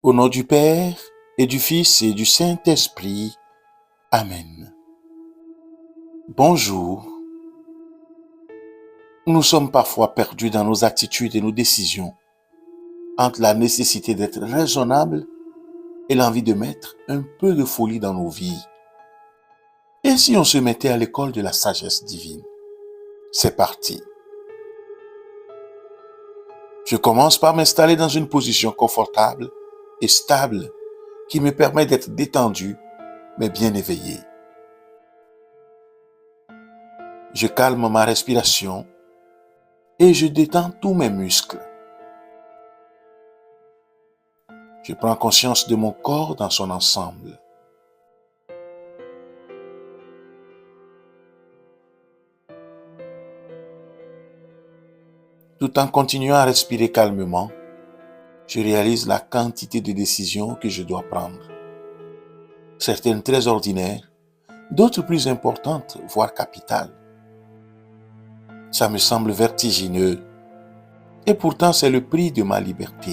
Au nom du Père, et du Fils, et du Saint-Esprit. Amen. Bonjour. Nous sommes parfois perdus dans nos attitudes et nos décisions, entre la nécessité d'être raisonnable et l'envie de mettre un peu de folie dans nos vies. Et si on se mettait à l'école de la sagesse divine? C'est parti. Je commence par m'installer dans une position confortable et stable qui me permet d'être détendu, mais bien éveillé. Je calme ma respiration et je détends tous mes muscles. Je prends conscience de mon corps dans son ensemble. Tout en continuant à respirer calmement, je réalise la quantité de décisions que je dois prendre. Certaines très ordinaires, d'autres plus importantes, voire capitales. Ça me semble vertigineux, et pourtant c'est le prix de ma liberté.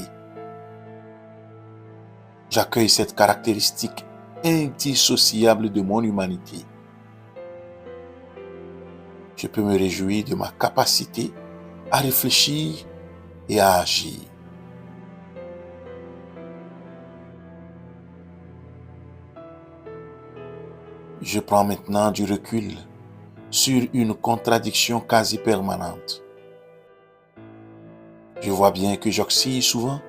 J'accueille cette caractéristique indissociable de mon humanité. Je peux me réjouir de ma capacité à réfléchir et à agir. Je prends maintenant du recul sur une contradiction quasi permanente. Je vois bien que j'oscille souvent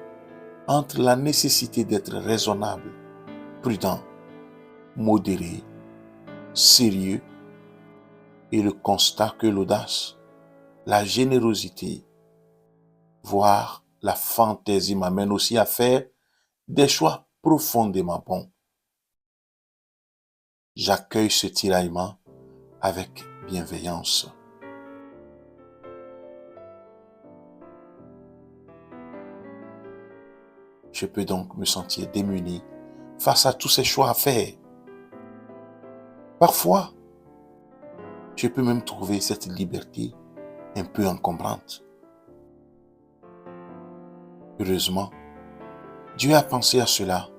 entre la nécessité d'être raisonnable, prudent, modéré, sérieux et le constat que l'audace, la générosité, voire la fantaisie m'amènent aussi à faire des choix profondément bons. J'accueille ce tiraillement avec bienveillance. Je peux donc me sentir démuni face à tous ces choix à faire. Parfois, je peux même trouver cette liberté un peu encombrante. Heureusement, Dieu a pensé à cela.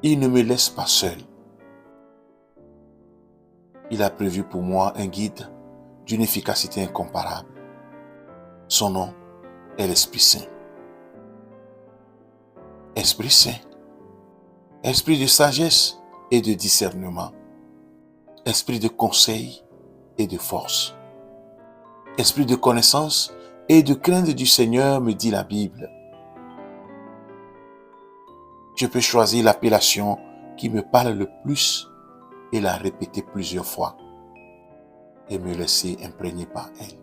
Il ne me laisse pas seul. Il a prévu pour moi un guide d'une efficacité incomparable. Son nom est l'Esprit Saint. Esprit Saint, esprit de sagesse et de discernement, esprit de conseil et de force, esprit de connaissance et de crainte du Seigneur, me dit la Bible. Je peux choisir l'appellation qui me parle le plus et la répéter plusieurs fois et me laisser imprégner par elle.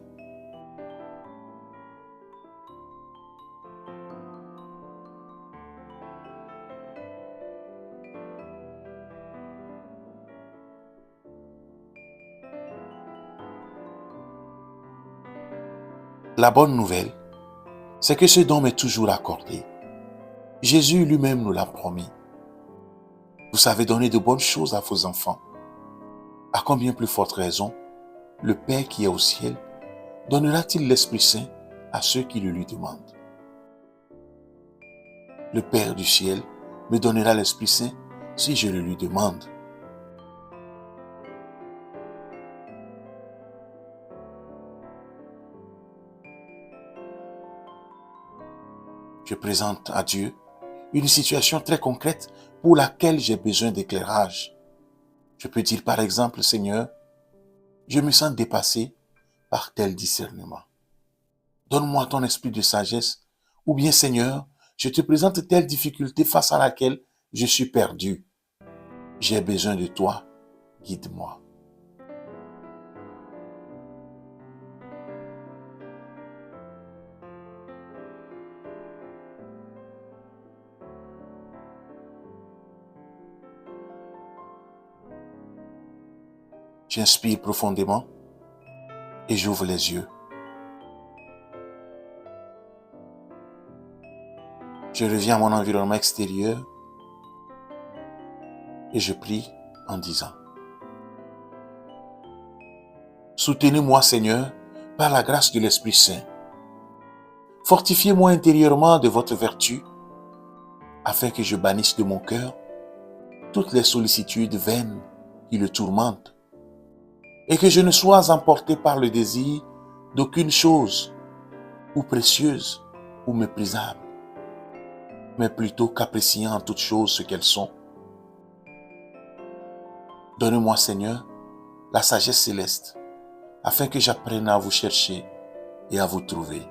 La bonne nouvelle, c'est que ce don m'est toujours accordé. Jésus lui-même nous l'a promis. Vous savez donner de bonnes choses à vos enfants. À combien plus forte raison, le Père qui est au ciel donnera-t-il l'Esprit Saint à ceux qui le lui demandent? Le Père du ciel me donnera l'Esprit Saint si je le lui demande. Je présente à Dieu une situation très concrète pour laquelle j'ai besoin d'éclairage. Je peux dire par exemple, Seigneur, je me sens dépassé par tel discernement. Donne-moi ton esprit de sagesse. Ou bien, Seigneur, je te présente telle difficulté face à laquelle je suis perdu. J'ai besoin de toi. Guide-moi. J'inspire profondément et j'ouvre les yeux. Je reviens à mon environnement extérieur et je prie en disant: Soutenez-moi, Seigneur, par la grâce de l'Esprit Saint. Fortifiez-moi intérieurement de votre vertu, afin que je bannisse de mon cœur toutes les sollicitudes vaines qui le tourmentent et que je ne sois emporté par le désir d'aucune chose, ou précieuse, ou méprisable, mais plutôt qu'appréciant en toutes choses ce qu'elles sont. Donne-moi, Seigneur, la sagesse céleste, afin que j'apprenne à vous chercher et à vous trouver,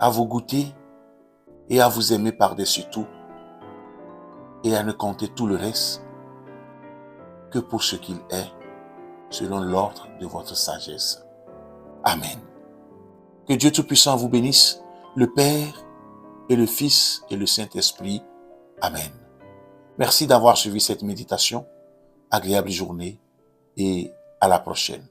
à vous goûter et à vous aimer par-dessus tout, et à ne compter tout le reste que pour ce qu'il est, selon l'ordre de votre sagesse. Amen. Que Dieu Tout-Puissant vous bénisse, le Père et le Fils et le Saint-Esprit. Amen. Merci d'avoir suivi cette méditation. Agréable journée et à la prochaine.